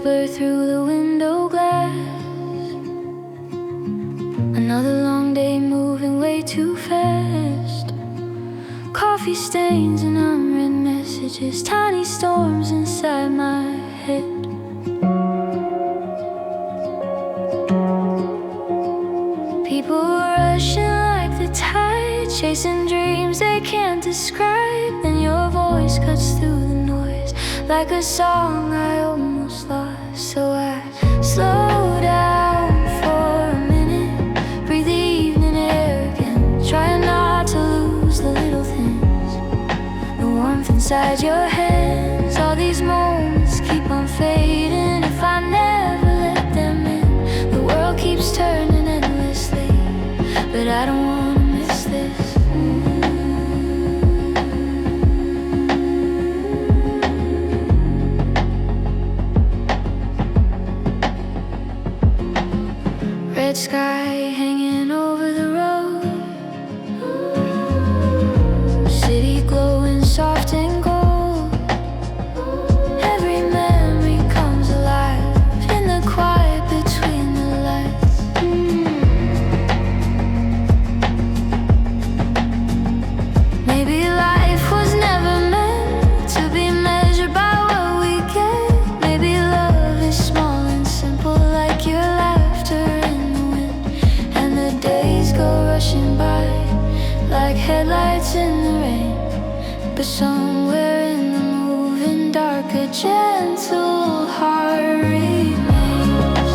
blur through the window glass. Another long day moving way too fast. Coffee stains and unread messages, tiny storms inside my head. People rushing like the tide, chasing dreams they can't describe. Then your voice cuts through the noise like a song I almost lost. So I slow down for a minute, breathe the evening air again, trying not to lose the little things, the warmth inside your hands. All these moments keep on fading if I never let them in. The world keeps turning endlessly, but I don't wanna miss this. Red sky hanging over the road, city glowing soft and gold. Every memory comes alive in the quiet between the lights. Maybe life was never meant to be measured by what we get. Maybe love is small and simple like your laughter in the wind, and the days go rushing by like headlights in the rain. But somewhere in the moving dark a gentle heart remains.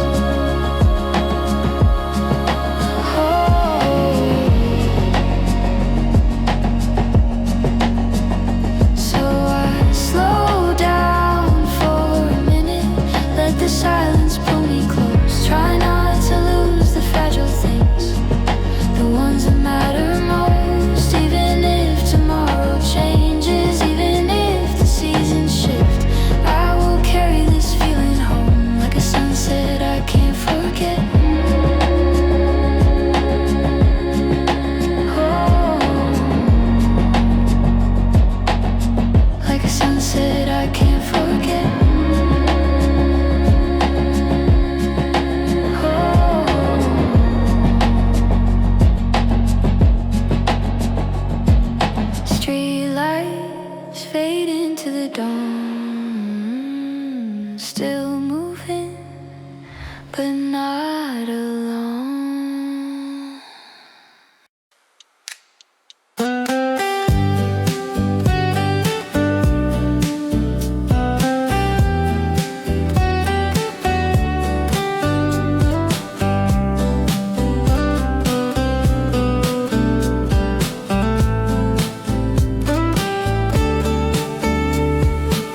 So I slow down for a minute, let the silence pull me close. Try not to lose the fragile things, the ones that matter most. Even if tomorrow changes, even if the seasons shift, I will carry this feeling home like a sunset I can't forget. Like a sunset I can't forget. Street lights fade into the dawn, still moving, but not alone.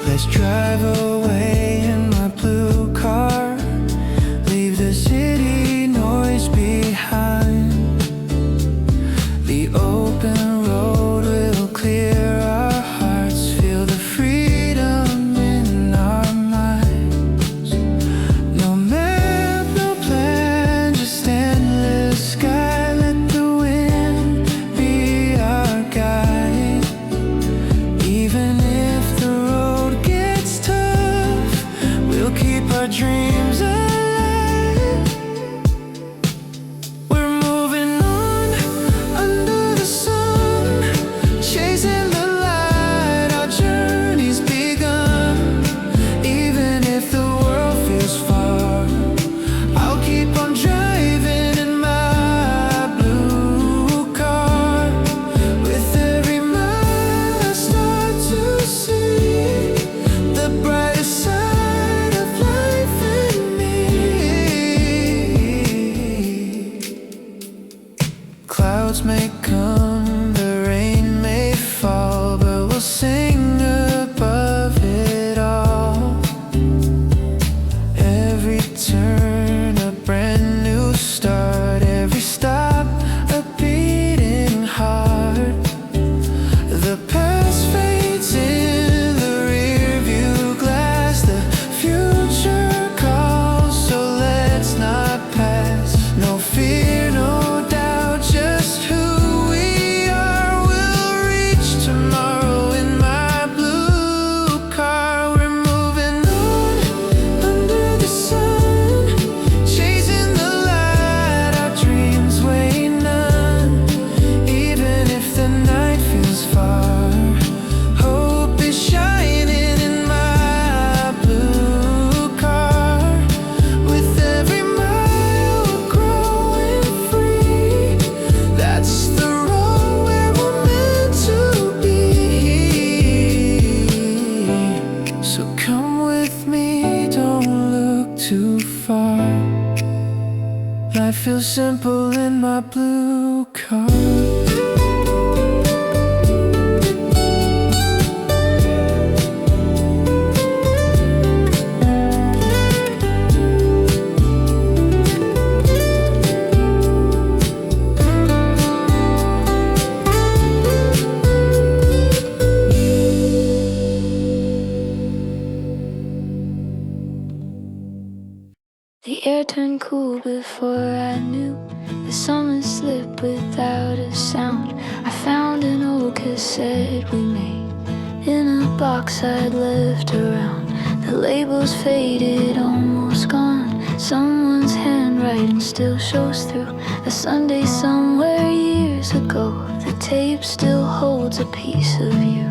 Let's drive away in my blue car, leave the city no heart. Life feels simple in my blue car. The air turned cool before I knew. The summer slipped without a sound. I found an old cassette we made in a box I'd left around. The labels faded, almost gone. Someone's handwriting still shows through. A Sunday somewhere years ago. The tape still holds a piece of you.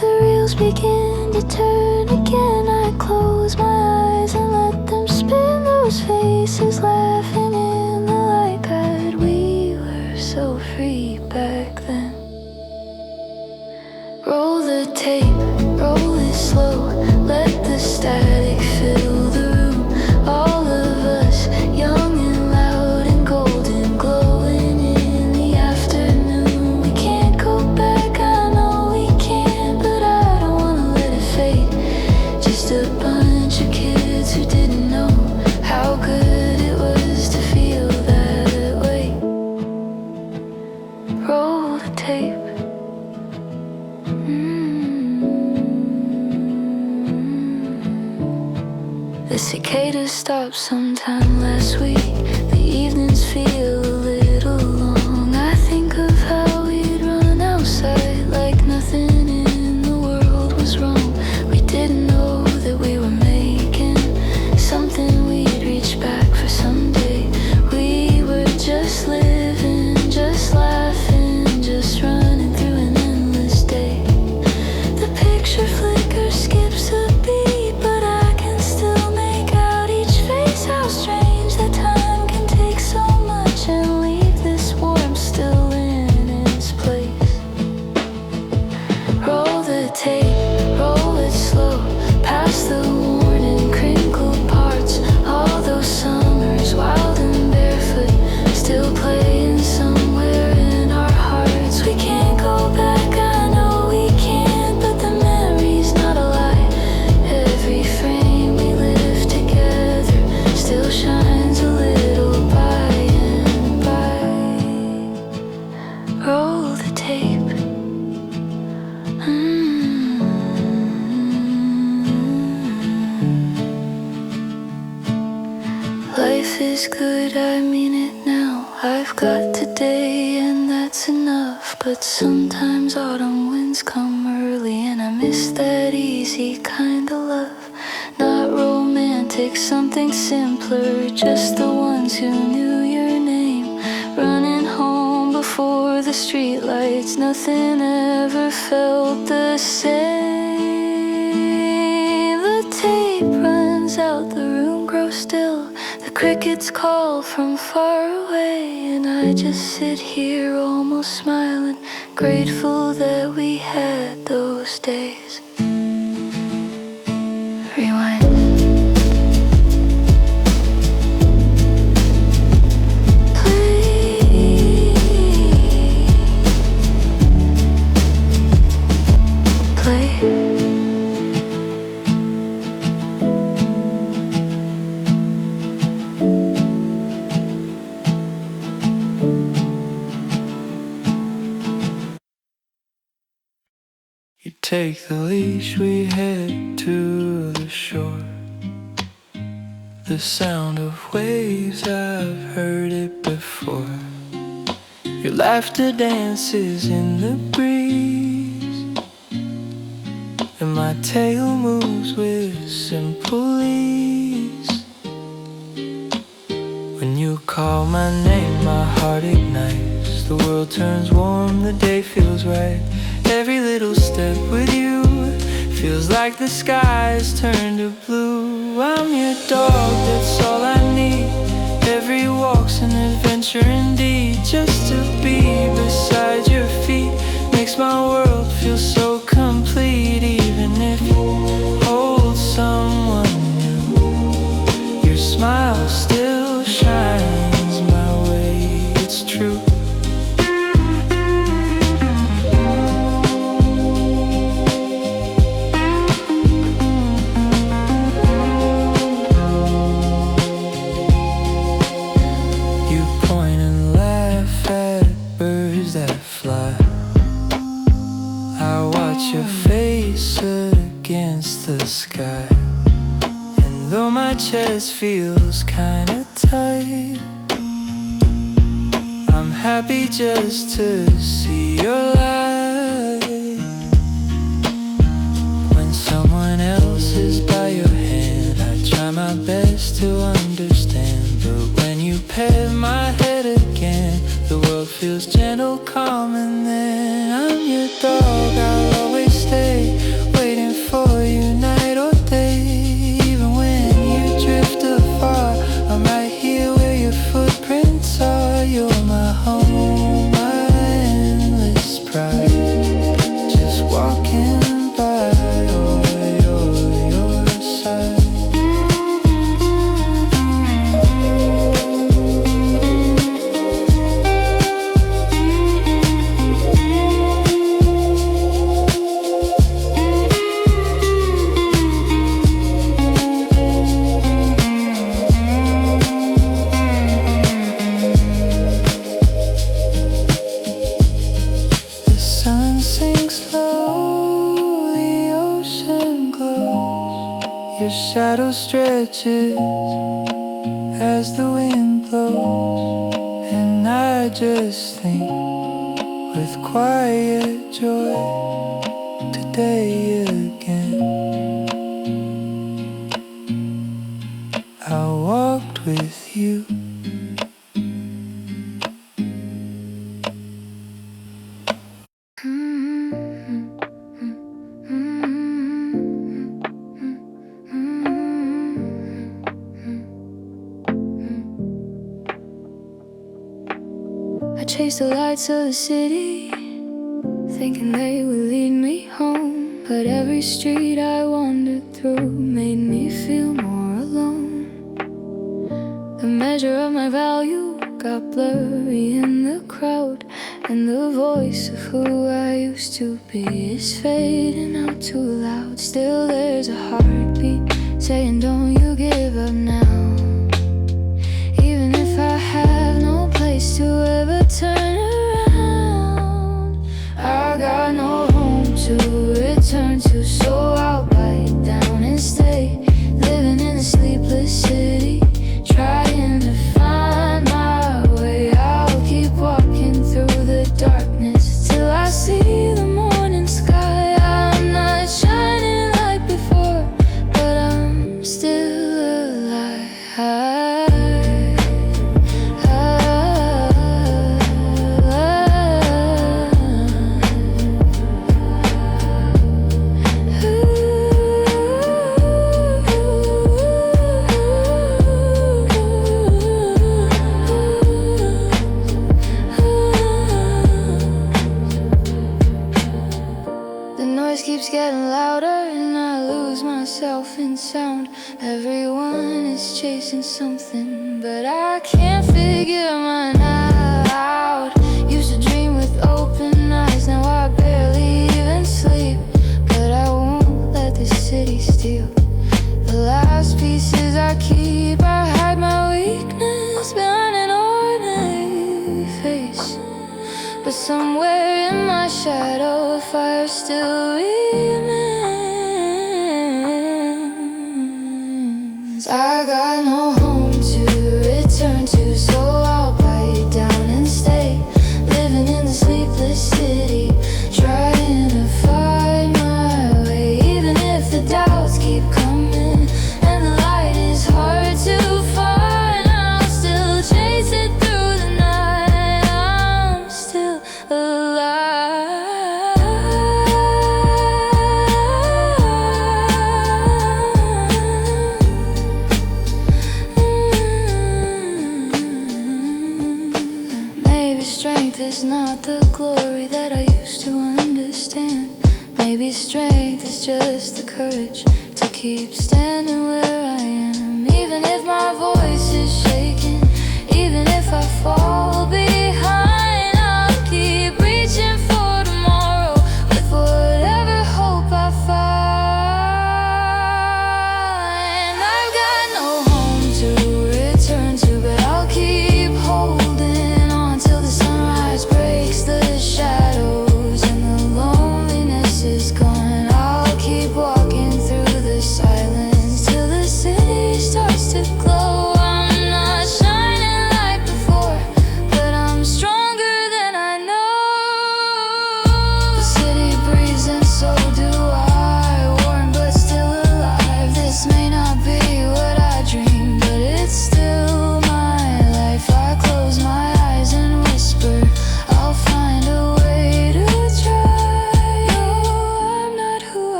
The reels begin to turn again. I close my eyes and let them spin. Those faces laughing in the light pad. We were so free back then. Roll the tape, roll it slow. Let the static fill the room. All of us, young and loud and golden, glowing in the afternoon. We can't go back, I know we can't, but I don't wanna let it fade. Just a bunch of kids who didn't know how good it was to feel that way. Roll the tape. The cicadas stopped sometime last week. The evenings feel a little long. I think of how we'd run outside like nothing in the world was wrong. We didn't know that we were making something we'd reach back for someday. We were just living, just laughing, just running through an endless day. The picture flickers, skips a beat, but I can still make out each face. How strange that time can take so much and leave this warmth still in its place. Roll the tape, roll it slow, past the worn and crinkled parts. All those summers, wild and barefoot, still playing somewhere in our hearts. We can't go back, I know we can't, but the memory's not a lie. Every frame we live together still shines a little by and by. Roll the tape. Life is good, I mean it now. I've got today and that's enough. But sometimes autumn winds come early and I miss that easy kind of love. Not romantic, something simpler. Just the ones who knew your name, running home before the streetlights. Nothing ever felt the same. The tape runs out, the room grows still. The crickets call from far away, and I just sit here almost smiling, grateful that we had those days. Rewind. Play. You take the leash, we head to the shore. The sound of waves, I've heard it before. Your laughter dances in the breeze, and my tail moves with simple ease. When you call my name, my heart ignites. The world turns warm, the day feels right. Every little step with you feels like the skies turn to blue. I'm your dog, that's all I need. Every walk's an adventure indeed. Just to be beside your feet makes my world feel so complete. Even if you hold someone new, smile still shines my way. It's true. You point and laugh at birds that fly. I watch your face against the sky. And though my chest feels kinda tight, I'm happy just to see your light. When someone else is by your hand, I try my best to understand. But when you pat my head again, the world feels gentle, calm, and then I'm your dog. I'll always stay waiting for you night or day. Even when you drift afar, I'm right here where your footprints are. You're my home, my endless pride. Just walking by your side. The sun sinks low, the ocean glows. Your shadow stretches as the wind blows. And I just think with quiet joy, today again I walked with you. I chased the lights of the city, thinking they would lead me home. But every street I wandered through made me feel more alone. The measure of my value got blurry in the crowd, and the voice of who I used to be is fading out too loud. Still there's a heartbeat saying don't you give up now. Even if I have no place to ever turn around, I got no home to return to, so I'll bite down and stay. Living in a sleepless city, trying to find my way. I'll keep walking through the darkness till I see the morning sky. I'm not shining like before, but I'm still alive. The noise keeps getting louder and I lose myself in sound. Everyone is chasing something, but I can't figure mine out. Used to dream with open eyes, now I barely even sleep. But I won't let this city steal the last pieces I keep. I hide my weakness behind an ordinary face, but somewhere in my shadow a fire still remains. I got no home to return to, so I'll bite down and stay. Living in the sleepless city, trying to find my way. Even if the doubts keep coming and the light is hard to find, I'll still chase it through the night. I'm still alive. Maybe strength is not the glory that I used to understand. Maybe strength is just the courage to keep standing where I am. Even if my voice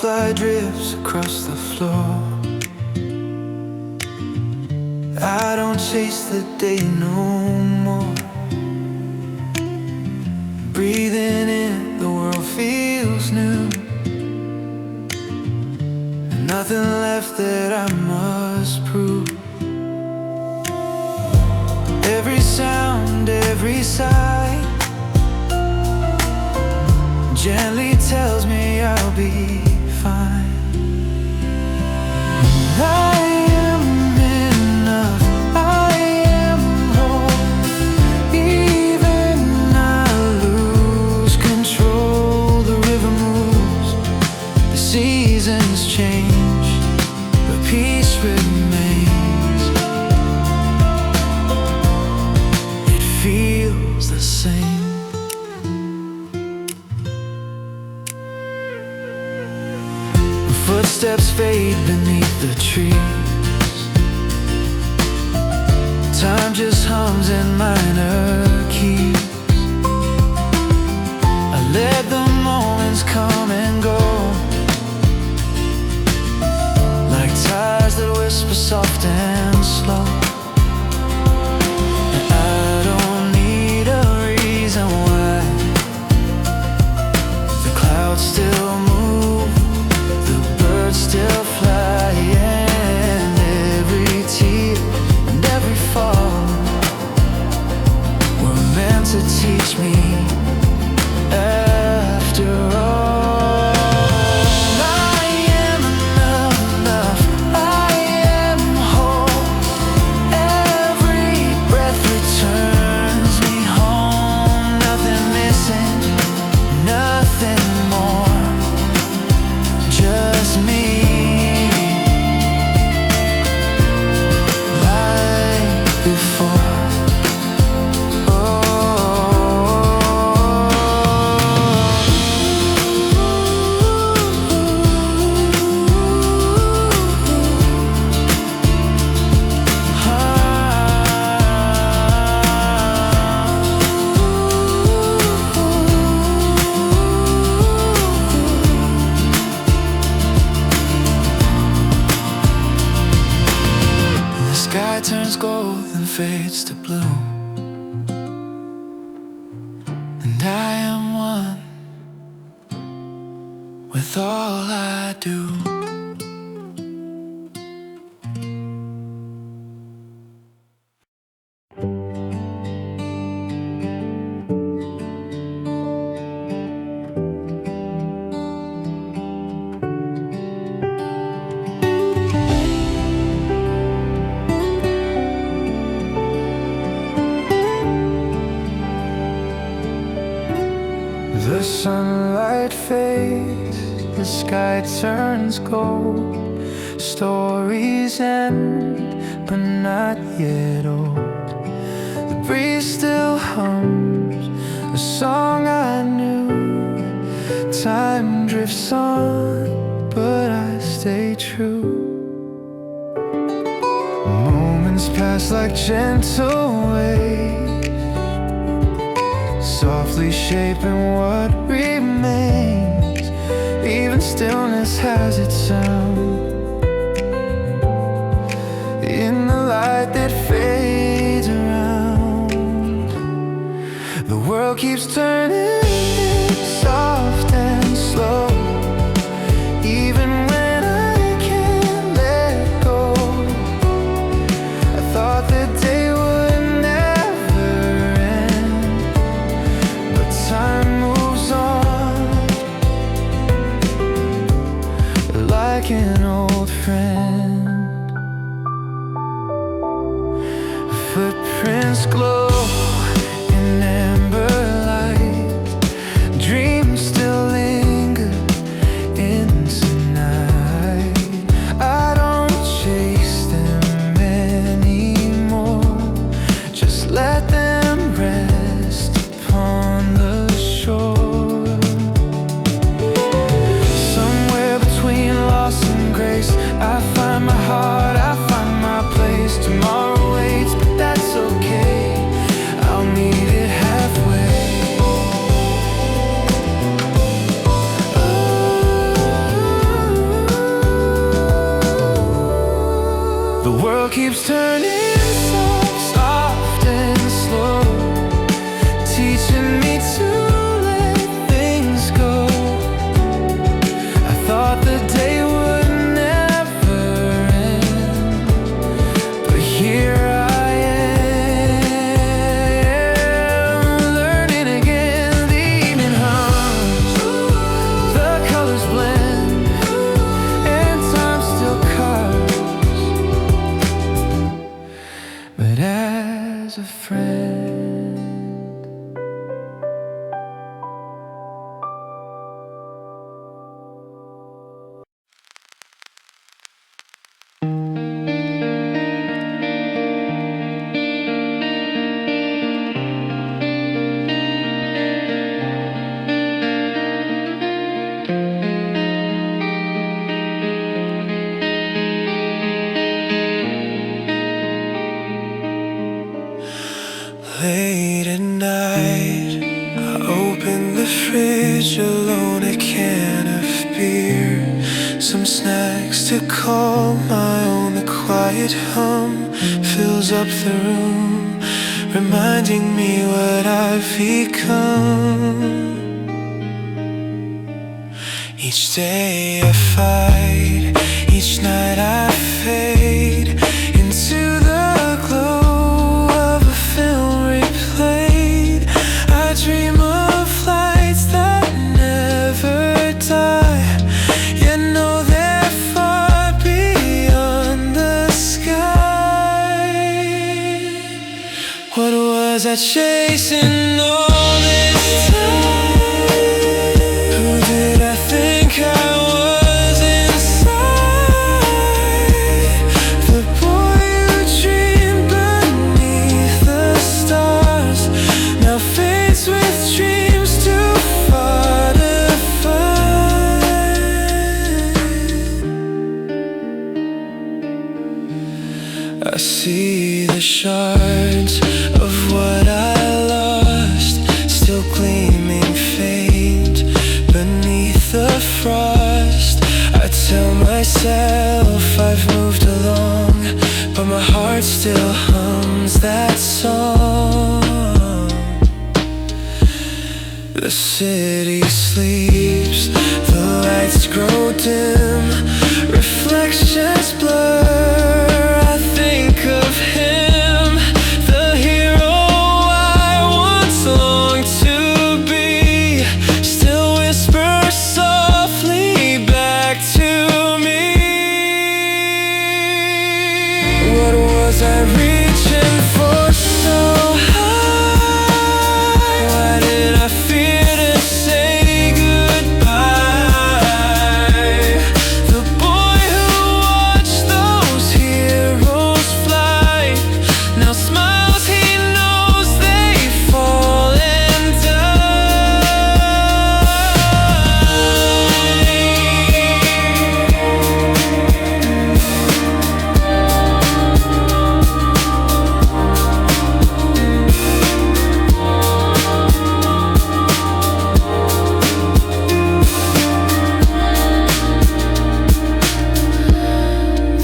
firefly drifts across the floor. I don't chase the day no more. Breathing in, the world feels new. Nothing left that I must prove. Every sound, every sigh gently tells me I'll be fine. I am enough, I am whole. Even I lose control. The river moves, the seasons change, but peace remains. It feels the same. Footsteps fade beneath the trees. Time just hums in minor keys. I let the moments come and go, like tides that whisper soft and slow. And I don't need a reason why. The clouds still move, still fly, and every tear and every fall were meant to teach me after all. I am enough, I am whole. Every breath returns me home. Nothing missing, nothing more, just me. Sky turns gold and fades to blue, and I am one with all I do. The sunlight fades, the sky turns gold. Stories end, but not yet old. The breeze still hums a song I knew. Time drifts on, but I stay true. Moments pass like gentle waves, softly shaping what remains. Even stillness has its sound. In the light that fades around, the world keeps turning, soft and slow. Even when I can't let go, I thought the day would never end, but time moves on like an old friend. Footprints glow in amber light. Dreams still linger into night. I don't chase them anymore, just let them rest upon the shore. Somewhere between loss and grace, I find my heart, I find my place. Tomorrow waits, but that's okay. world keeps turning so soft and slow, teaching me to let things go. I thought the day would never end, but here I am, learning again. The evening hums, the colors blend, and time still cuts. But as a friend, late at night, I open the fridge alone, a can of beer, some snacks to call my own. The quiet hum fills up the room, reminding me what I've become. Each day I fight, each night I fade into the glow of a film replayed. I dream of flights that never die, yet know they're far beyond the sky. What was I chasing all this time? Who did I think I was inside? The boy who dreamed beneath the stars now fades with dreams too far to find. I see the shards of what I lost, still gleaming faint beneath the frost. I tell myself I've moved along, but my heart still hums that song. The city sleeps, the lights grow dim, reflections blur. I think of him, the hero I once longed to be, still whispers softly back to me. What was I reaching for so high? Why did I fear to say goodbye? The boy who watched those heroes fly now smiles, he knows they fall and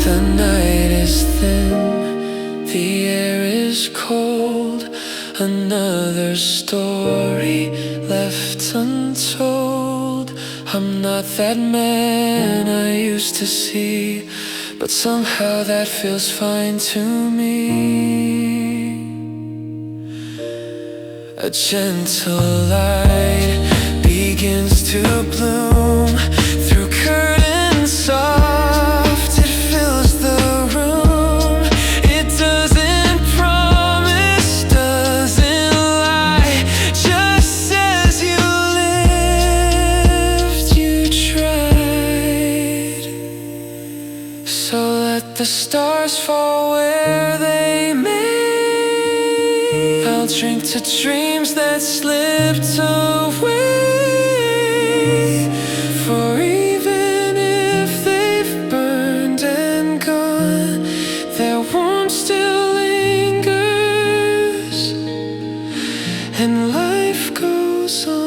the night is thin, the air is cold, another story left untold. I'm not that man I used to see, but somehow that feels fine to me. A gentle light begins to bloom through curtains soft. It fills the room. It doesn't promise, doesn't lie. Just says you lived, you tried. So let the stars fall where they may. I'll drink to dreams that slipped away. For even if they've burned and gone, their warmth still lingers, and life goes on.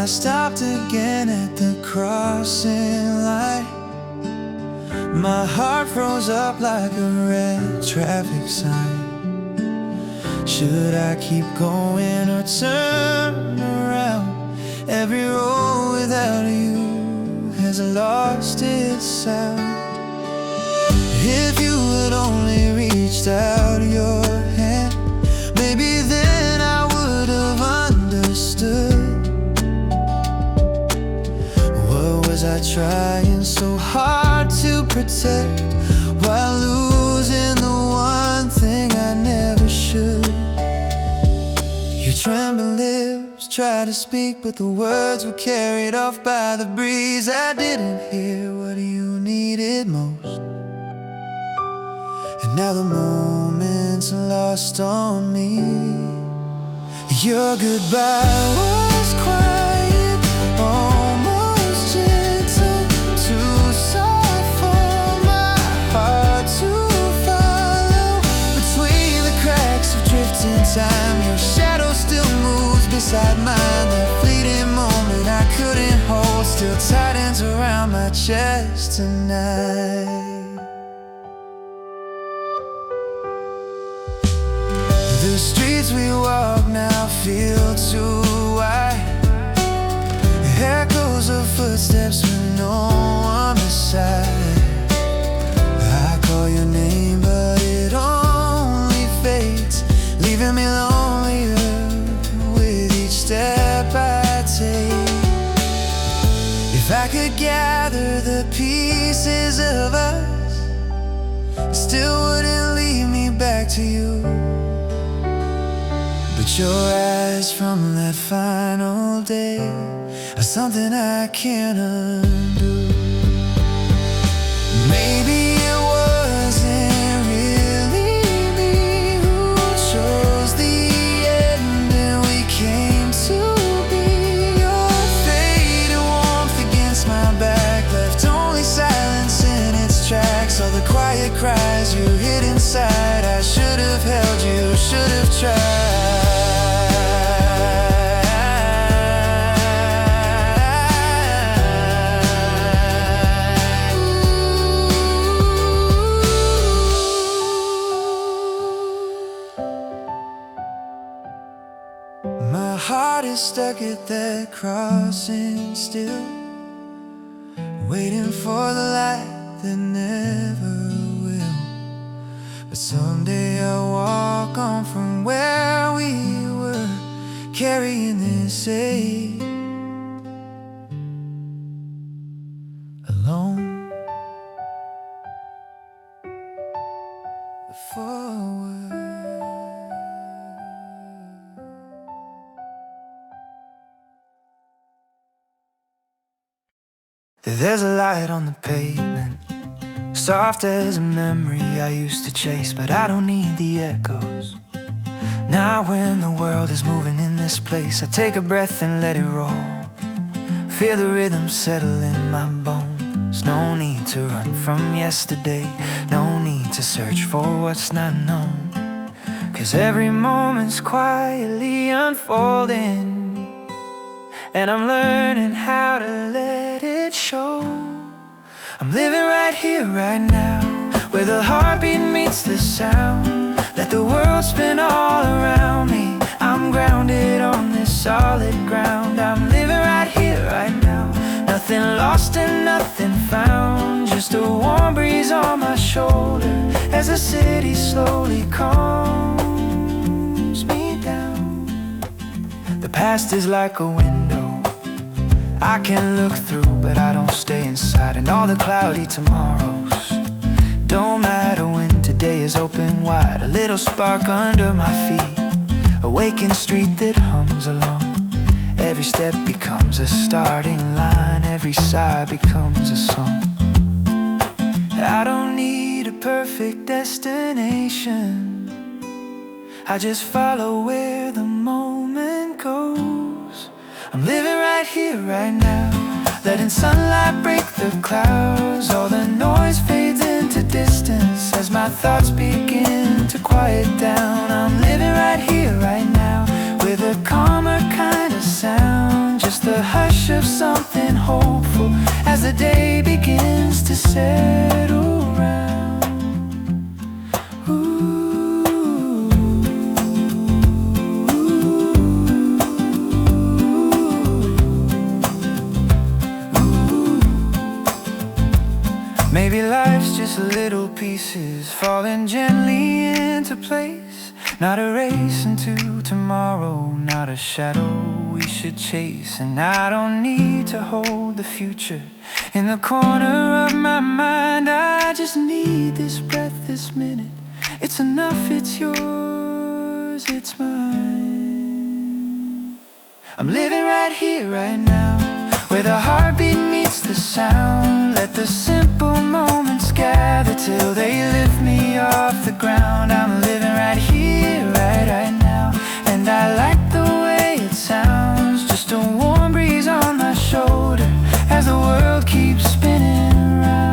I stopped again at the crossing line. My heart froze up like a red traffic sign. Should I keep going or turn around? Every road without you has lost its sound. If you had only reached out your hand, maybe then I would have understood. What was I trying so hard to protect, while losing the one thing I never should? Your trembling lips tried to speak, but the words were carried off by the breeze. I didn't hear what you needed most, and now the moment's lost on me. Your goodbye was quiet, almost gentle, too soft for my heart to follow. Between the cracks of drifting time, your shadow still moves beside mine. That fleeting moment I couldn't hold still tightens around my chest tonight. The streets we walk now feel too wide, echoes of footsteps with no one beside. I call your name but it only fades, leaving me lonelier with each step I take. If I could gather the pieces of us, it still wouldn't lead me back to you. But your eyes from that final day are something I can't undo. Maybe it wasn't really me who chose the end, and we came to be. Your faded warmth against my back left only silence in its tracks. All the quiet cries you hid inside. I should have held you, should have tried. My heart is stuck at that crossing still, waiting for the light that never will. But someday I'll walk on from where we were, carrying this ache alone forward. There's a light on the pavement, soft as a memory I used to chase, but I don't need the echoes. Now when the world is moving in this place, I take a breath and let it roll. Feel the rhythm settle in my bones. No need to run from yesterday, no need to search for what's not known. 'Cause every moment's quietly unfolding, and I'm learning how to let it show. I'm living right here, right now, where the heartbeat meets the sound. Let the world spin all around me. I'm grounded on this solid ground. I'm living right here, right now. Nothing lost and nothing found. Just a warm breeze on my shoulder as the city slowly calms me down. The past is like a window I can look through, but I don't stay inside. And all the cloudy tomorrows don't matter when today is open wide. A little spark under my feet, a waking street that hums along. Every step becomes a starting line, every sigh becomes a song. I don't need a perfect destination, I just follow where the moment goes. I'm living right here, right now, letting sunlight break the clouds. All the noise fades into distance as my thoughts begin to quiet down. I'm living right here, right now, with a calmer kind of sound. Just the something hopeful as the day begins to settle round. Maybe life's just little pieces falling gently into place. Not a race into tomorrow, not a shadow we should chase. And I don't need to hold the future in the corner of my mind. I just need this breath, this minute. It's enough, it's yours, it's mine. I'm living right here, right now, where the heartbeat meets the sound. Let the simple moments gather till they lift me off the ground. I'm living right here, right now, and I like the way it sounds. Just a warm breeze on my shoulder as the world keeps spinning round.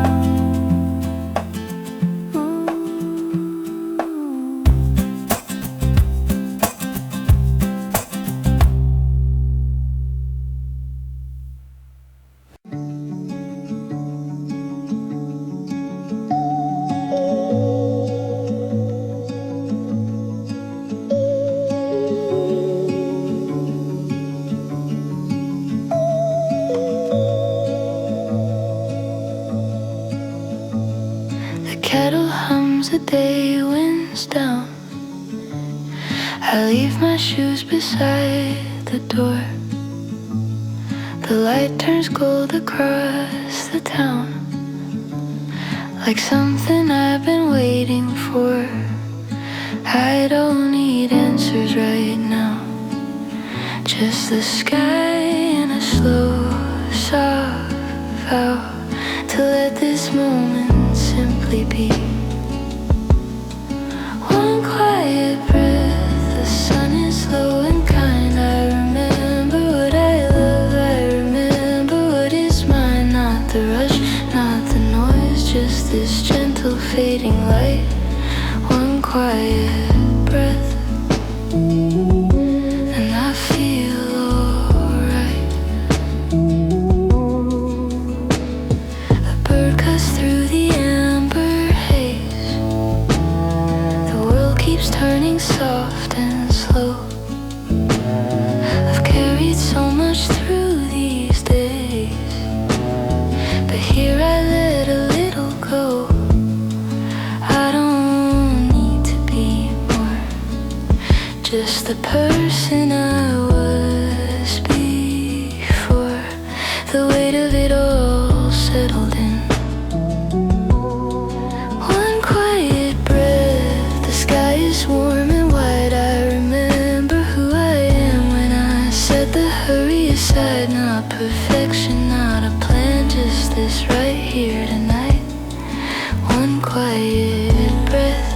Kettle hums, the day winds down. I leave my shoes beside the door. The light turns gold across the town, like something I've been waiting for. I don't need answers right now, just the sky and a slow soft vow to let this moment simply be. One quiet breath, the sun is slow and kind. I remember what I love, I remember what is mine. Not the rush, not the noise, just this gentle fading light. One quiet breath, and I feel alright. A bird cuts through the turning soft and slow. I've carried so much through these days, but here I let a little go. I don't need to be more, just the person I was before. The weight of it all settled in. One quiet breath, the sky is warm and wide. I remember who I am when I set the hurry aside. Not perfection, not a plan, just this right here tonight. One quiet breath,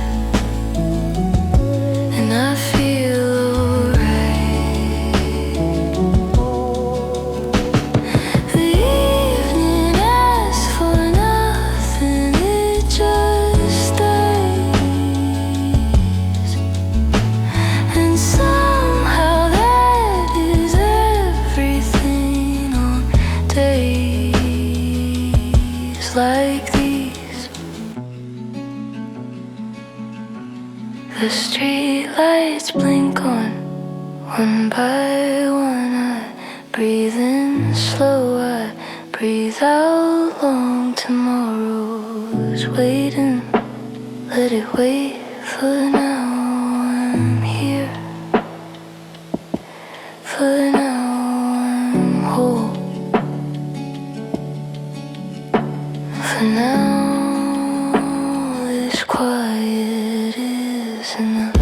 and I feel alright. The evening asks for nothing, it just stays. And somehow that is everything on days like these. The street lights blink on one by one. I breathe in slow, I breathe out long. Tomorrow's waiting, let it wait for now. I'm here, for now I'm whole. For now this quiet is enough.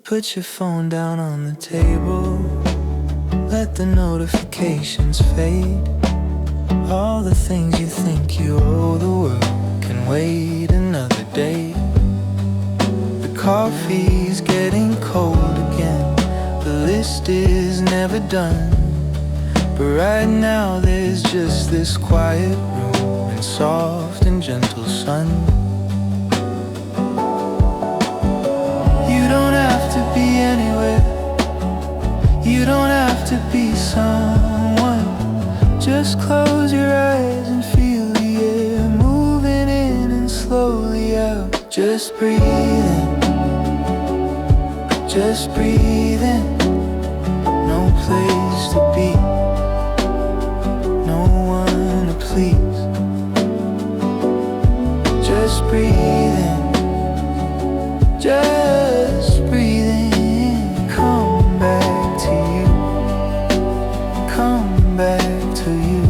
Put your phone down on the table, let the notifications fade. All the things you think you owe the world can wait another day. The coffee's getting cold again. The list is never done, but right now there's just this quiet room and soft and gentle sun. You don't have to be anywhere, you don't have to be someone. Just close your eyes and feel the air moving in and slowly out. Just breathe in, just breathe in. No place to be, no one to please. Just breathe in, just breathe in. Come back to you, come back to you.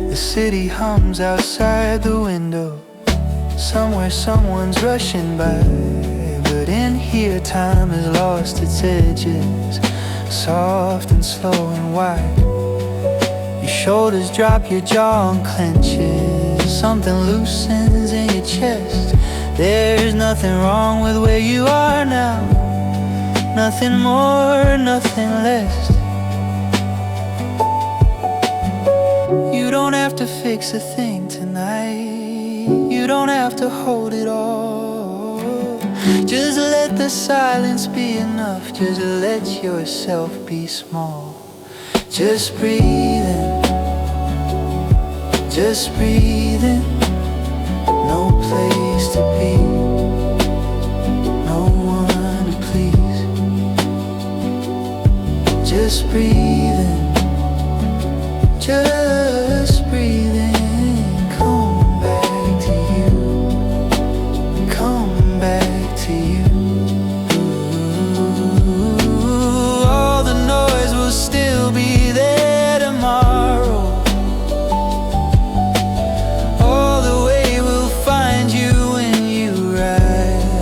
The city hums outside the window. Somewhere someone's rushing by, but in here time has lost its edges, soft and slow and wide. Your shoulders drop, your jaw unclenches, something loosens in your chest. There's nothing wrong with where you are now, nothing more, nothing less. You don't have to fix a thing tonight, you don't have to hold it all. Just let the silence be enough, just let yourself be small. Just breathe in, just breathe in. No place to be, no one to please. Just breathe in, just breathe in. Come back to you, come back to you. Ooh, all the noise will still be there tomorrow. All the way will find you when you rise.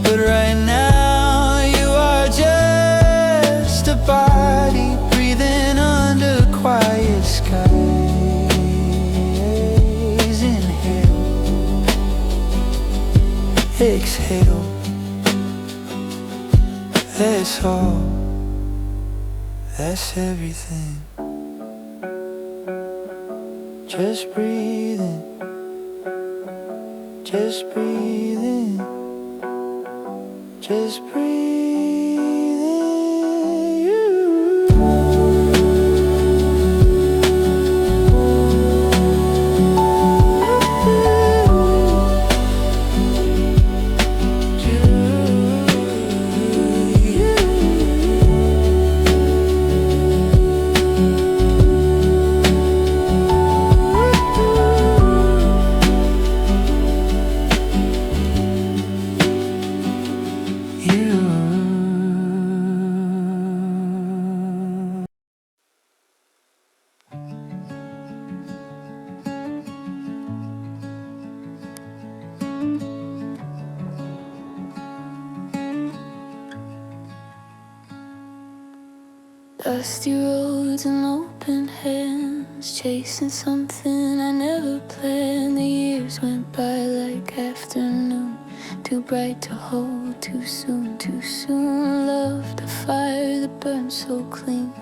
But right now you are just a body breathing under quiet skies. Inhale, exhale. That's all, that's everything. Just breathe in, just breathe in, just breathe in. Dusty roads and open hands, chasing something I never planned. The years went by like afternoon, too bright to hold, too soon, too soon. Loved a fire that burned so clean,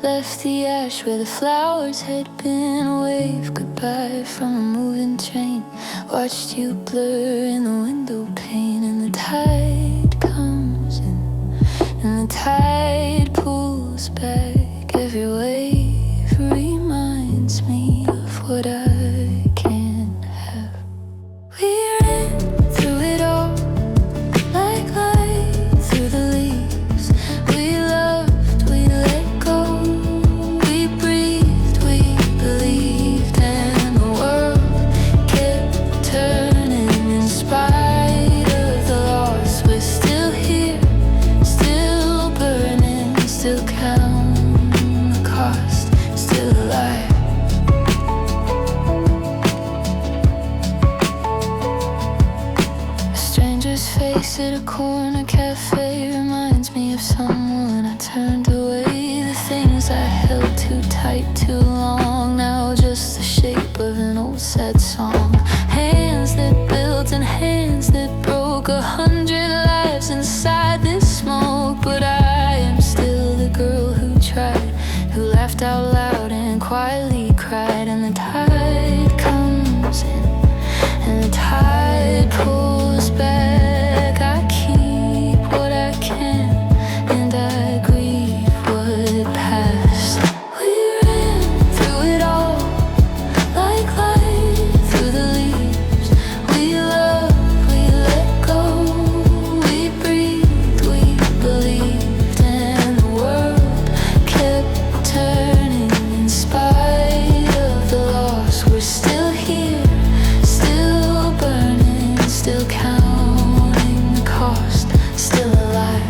left the ash where the flowers had been. Waved goodbye from a moving train, watched you blur in the window pane. And the tide comes in, and the tide pulls back. Every wave reminds me of what I can have. We ran through it all, like light through the leaves. We loved, we let go, we breathed, we believed. And the world kept turning, inspired. face at a corner cafe reminds me of someone I turned away. The things I held too tight too long, now just the shape of an old sad song. Hands that built and hands that broke, 100 lives inside this smoke. But I am still the girl who tried, who laughed out loud and quietly cried. And the tide comes in and the tide pulls back. I keep what I can and I grieve what passed. We ran through it all like light through the leaves. We loved, we let go, we breathed, we believed, and the world kept turning in spite of the loss. We're still here, still burning, still counting the cost, still alive.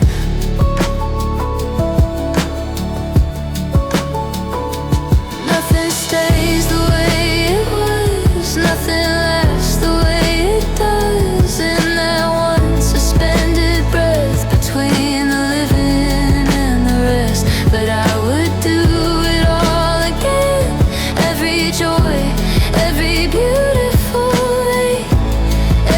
Nothing stays the way it was, nothing lasts the way it does. In that one suspended breath between the living and the rest. But I would do it all again. Every joy, every beautiful day,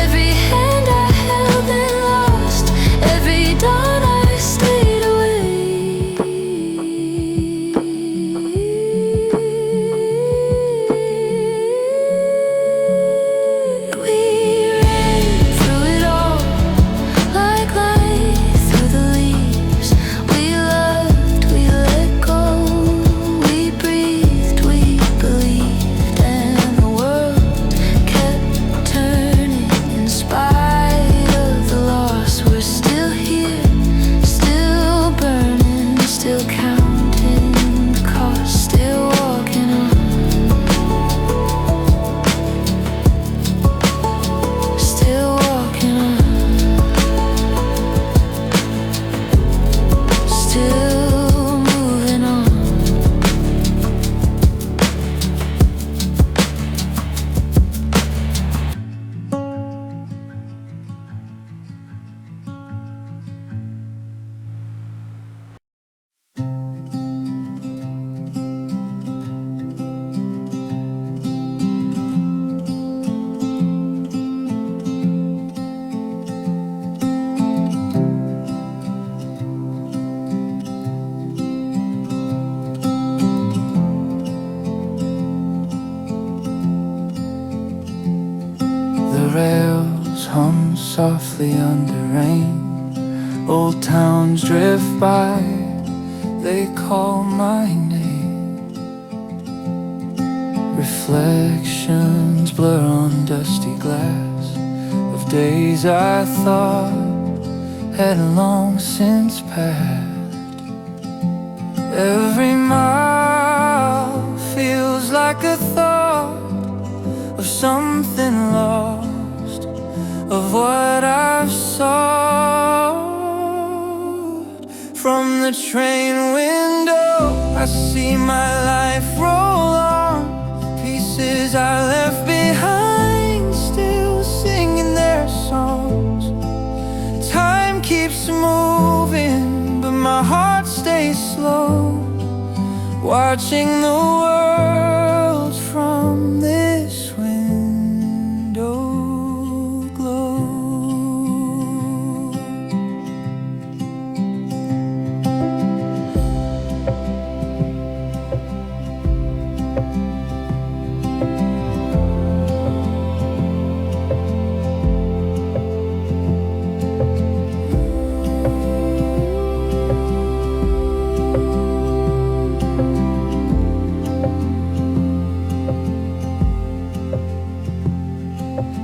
every hand I held and lost, every dawn I stayed awake. We ran through it all like light through the leaves. We loved, we let go, we breathed, we believed, and the world kept turning in spite of the loss. We're still here, still burning, still counting the cost, still walking on, still walking on, still moving on. The rails hum softly under rain. Old towns drift by, they call my name. Reflections blur on dusty glass of days I thought had long since passed. Every mile feels like a thought of something lost, of what I've sought. From the train window I see my life roll on. Pieces I left behind still singing their songs. Time keeps moving but my heart stays slow, watching the world from this window glow.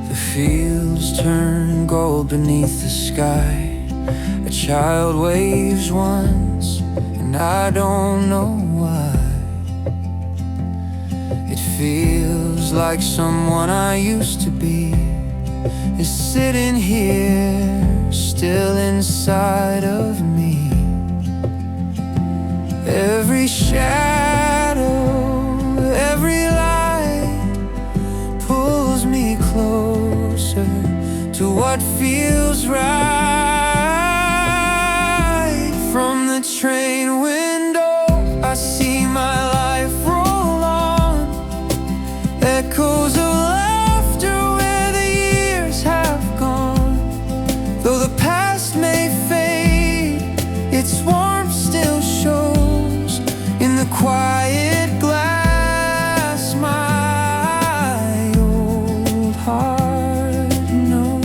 The fields turn gold beneath the sky. A child waves once, and I don't know why. It feels like someone I used to be is sitting here, still inside of me. Every shadow, every light pulls me closer to what what feels right. From the train window, I see my life roll on. Echoes of laughter where the years have gone. Though the past may fade, its warmth still shows in the quiet glass my old heart knows.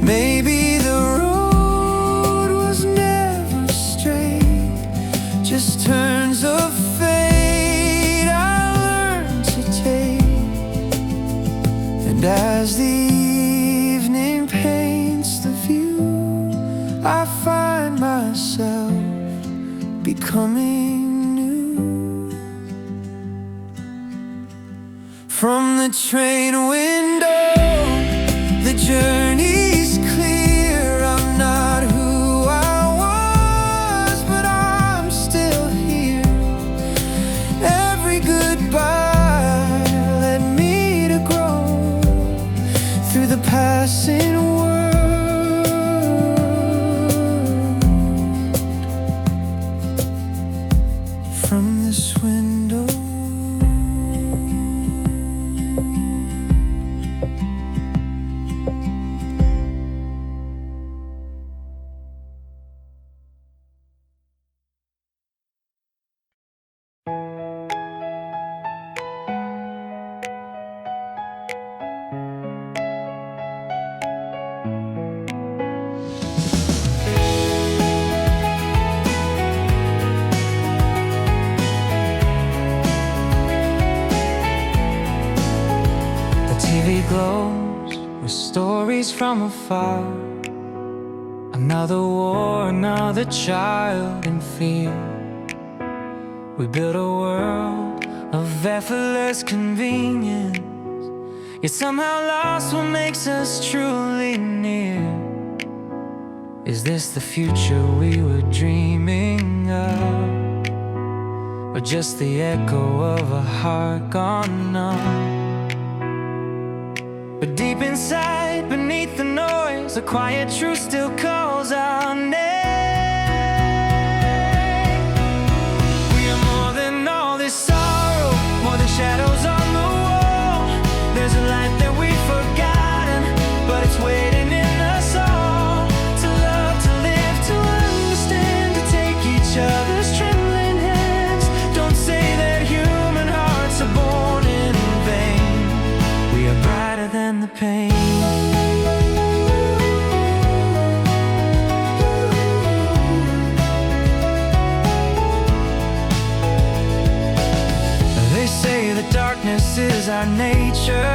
Maybe the road was never straight, just turns of fate I learned to take. And as the evening paints the view, I find myself becoming new. From the train window, the journey's clear. I'm not who I was, but I'm still here. Every goodbye led me to grow through the passing world. From this window, the TV glows with stories from afar. Another war, another child in fear. We build a world of effortless convenience, yet somehow lost what makes us truly near. Is this the future we were dreaming of, or just the echo of a heart gone numb? But deep inside, beneath the noise, a quiet truth still calls our name. We are more than all this sorrow, more than shadows on the wall. There's a light that we've forgotten, but it's waiting in us all. To love, to live, to understand, to take each other's trembling hands. Don't say that human hearts are born in vain. We are brighter than the pain. They say that darkness is our nature,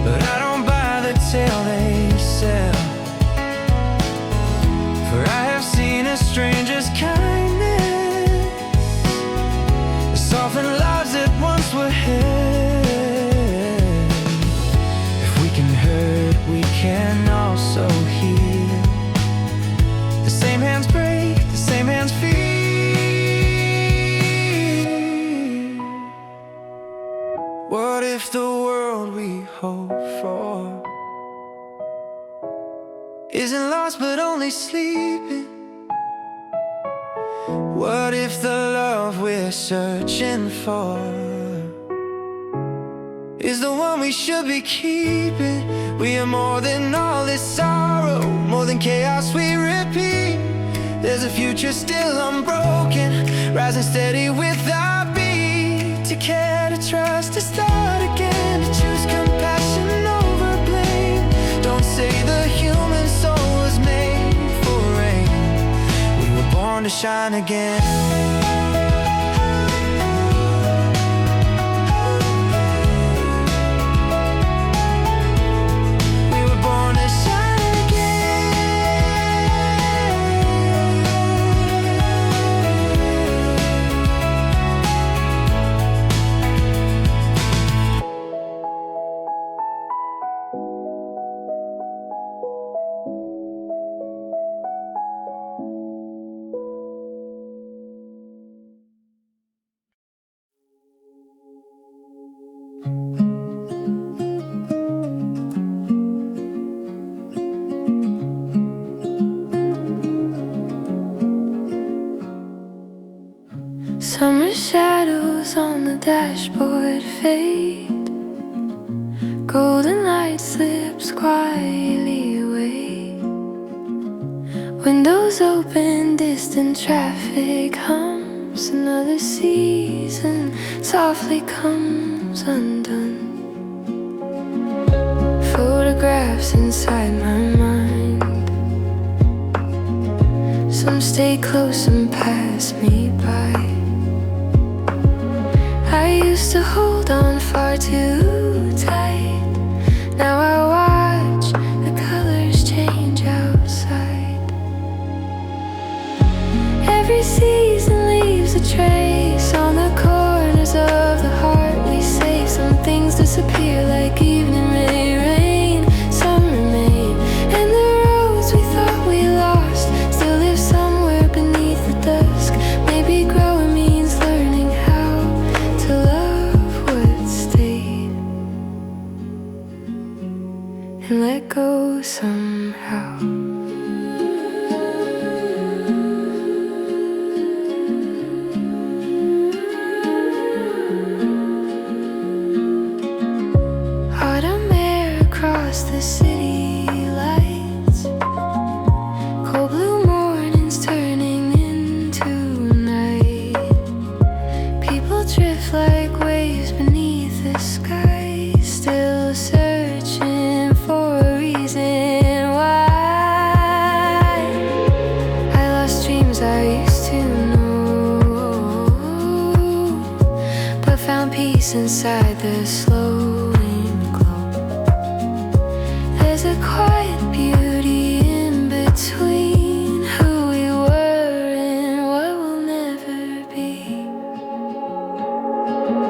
but I don't buy the tale they sell. For I have seen a stranger's kindness, the softened lives that once were held. If we can hurt, we can also heal. The same hands break, the same hands feel. What if the world we hope for isn't lost but only sleeping? What if the love we're searching for is the one we should be keeping? We are more than all this sorrow, more than chaos we repeat. There's a future still unbroken, rising steady with our beat. To care, to trust, to start again, to choose compassion over blame. Don't say the human soul was made for rain. We were born to shine again. fade. Golden light slips quietly away. Windows open, distant traffic hums. Another season softly comes undone. Photographs inside my mind. Some stay close and pass me by. I used to hold on far too tight. Now I watch the colors change outside. Every season leaves a trace on the corners of the heart. We say some things disappear like evening rain. Some remain, and the roads we thought we lost still live somewhere beneath the dusk. Maybe growing means learning how to love what stayed and let go somehow. Autumn air across the city lights. Cold blue mornings turning into night. People drift like waves beneath the sky, still searching for a reason why. I lost dreams I used to know, but found peace inside the slowing glow. There's a quiet beauty in between who we were and what we'll never be.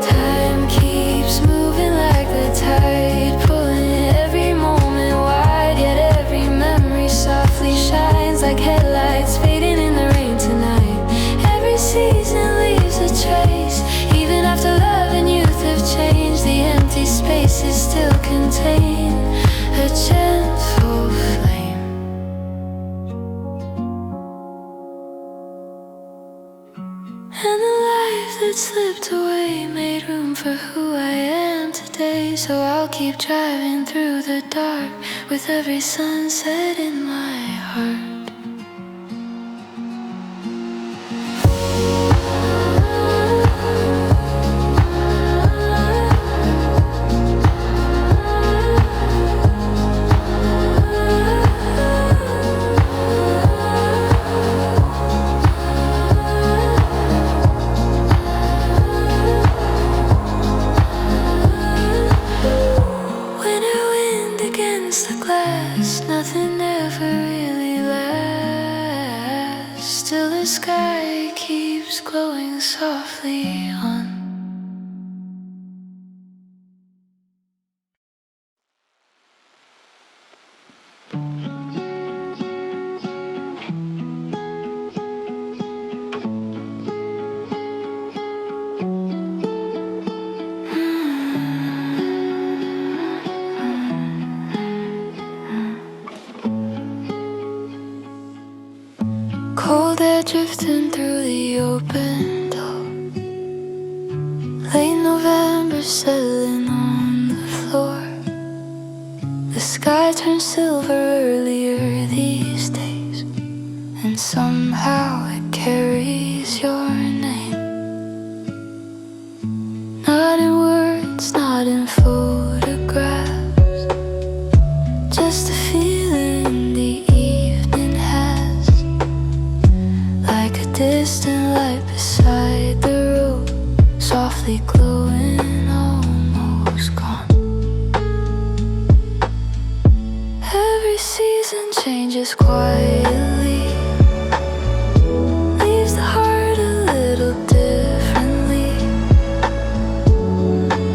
Time keeps moving like the tide, pulling every moment wide, yet every memory softly shines like headlights fading in the rain tonight. Every season leaves a trace, even after love and youth have changed. The empty spaces still contain a gentle flame. And the life that slipped away made room for who I am today. So I'll keep driving through the dark with every sunset in my heart. Winter wind against the glass, nothing ever really lasts. Still the sky keeps glowing softly on. Cold air drifting through the open door. Late November settling on the floor. The sky turns silver earlier these days, and somehow it carries your name. Not in words, not in photographs, just a feeling the evening has, like a distant light beside the road, softly glowing, almost gone. Every season changes quietly, leaves the heart a little differently.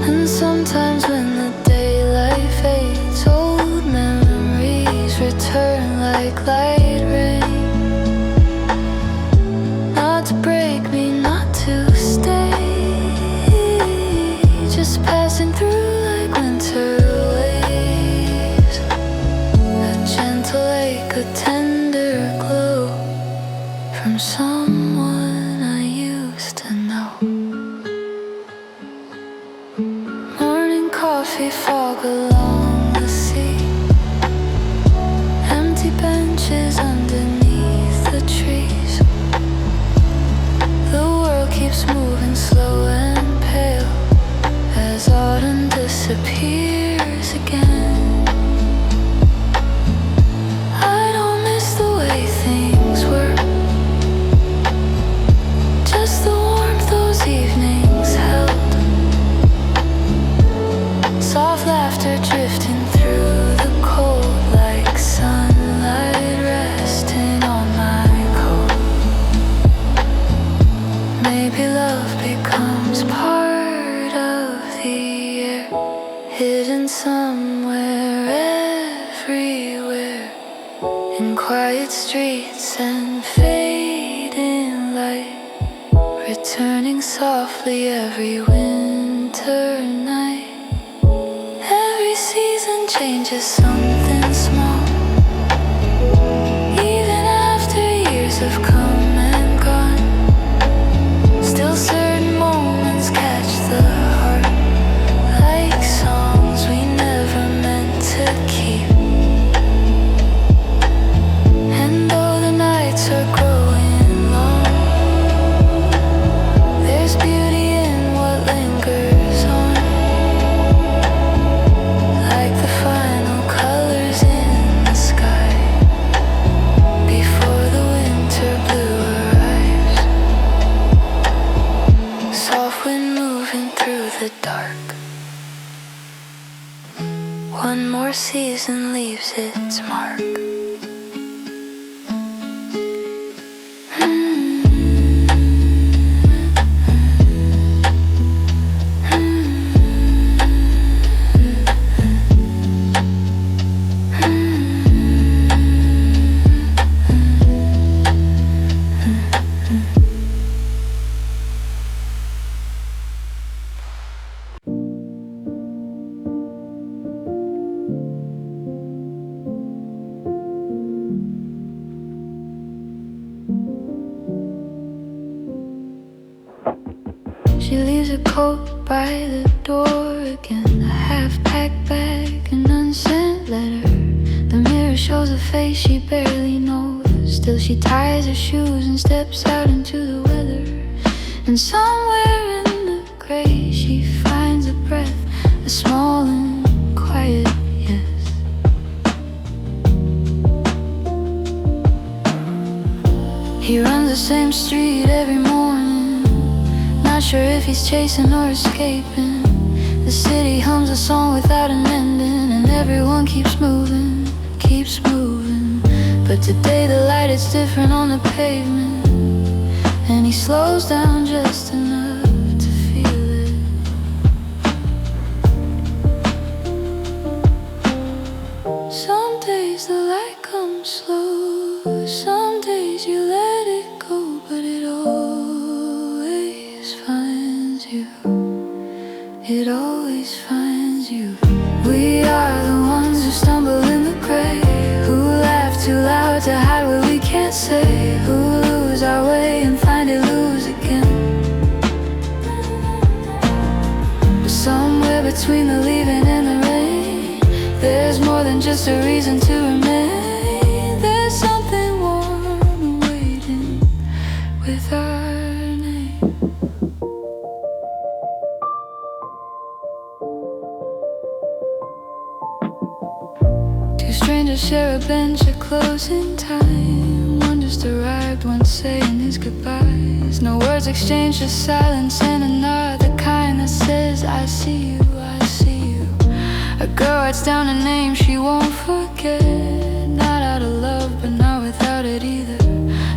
And sometimes when the daylight fades, old memories return like light rain. Not to break me, not to stay, just passing through like winter waves. A gentle ache, a tender our feet fog along the sea. Empty benches underneath the trees. The world keeps moving slow and pale as autumn disappears again. I don't miss the way things were, just the warmth those evenings held. Soft laughter drifting through the cold like sunlight resting on my coat. Maybe love becomes part of the air, hidden somewhere everywhere, in quiet streets and fading light, returning softly every winter night. Every season changes something small, even after years have come and gone. Still certain moments catch the heart, like songs we never meant to keep. And though the nights are growing long, there's beauty in what lingers on, like the final colors in the sky before the winter blue arrives. Soft wind moving through the dark. One more season leaves its mark. She leaves her coat by the door again, a half-packed bag, an unsent letter. The mirror shows a face she barely knows. Still she ties her shoes and steps out into the weather. And somewhere in the gray she finds a breath, a small and quiet yes. He runs the same street every morning, not sure if he's chasing or escaping. The city hums a song without an ending, and everyone keeps moving, keeps moving. But today the light is different on the pavement, and he slows down just enough to feel it. Some days the light comes slow, some days you let it go, but it always finds you. It always finds you. We are the ones who stumble in the gray, who laugh too loud to hide what we can't say, who lose our way and find it lose again. But somewhere between the leaving and the rain, there's more than just a reason to remain. There's something warm waiting with our name. Two strangers share a bench at closing time. One just arrived, one saying his goodbyes. No words exchanged, just silence and a nod, the kind that says I see you, I see you. A girl writes down a name she won't forget, not out of love but not without it either.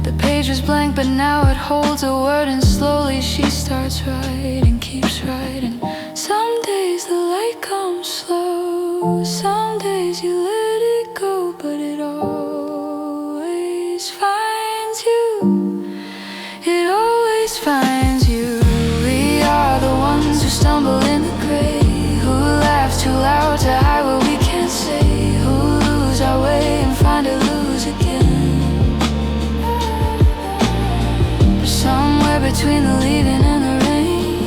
The page was blank but now it holds a word, and slowly she starts writing, keeps writing. Some days the light comes slow, some days you let it go, but it always finds you. It always finds you. We are the ones who stumble in the gray, who laugh too loud to hide what we can't say, who lose our way and find it lose again. But somewhere between the leaving and the rain,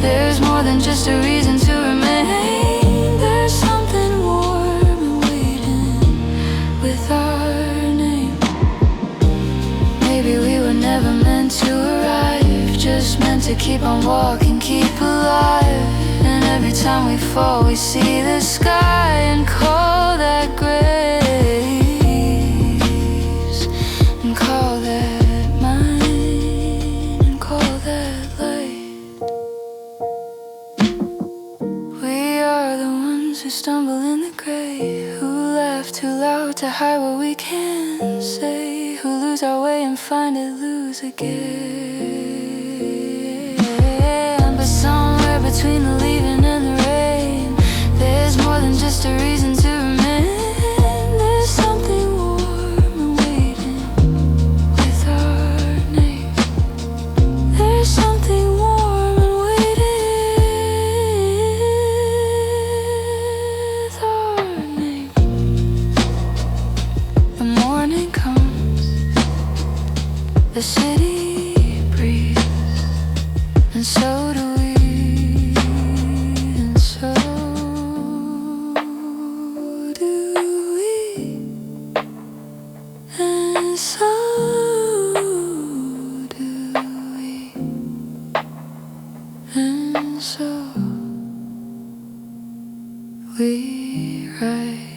there's more than just a reason to remain. on, walk and keep alive. And every time we fall, we see the sky and call that grace, and call that mine, and call that light. We are the ones who stumble in the gray, who laugh too loud to hide what we can't say, who lose our way and find it, lose again. But somewhere between the leaving and the rain, there's more than just a reason to remain. There's something warm and waiting with our name. There's something warm and waiting with our name. The morning comes, the city breathes, and so do we, and so do we, and so do we, and so we ride.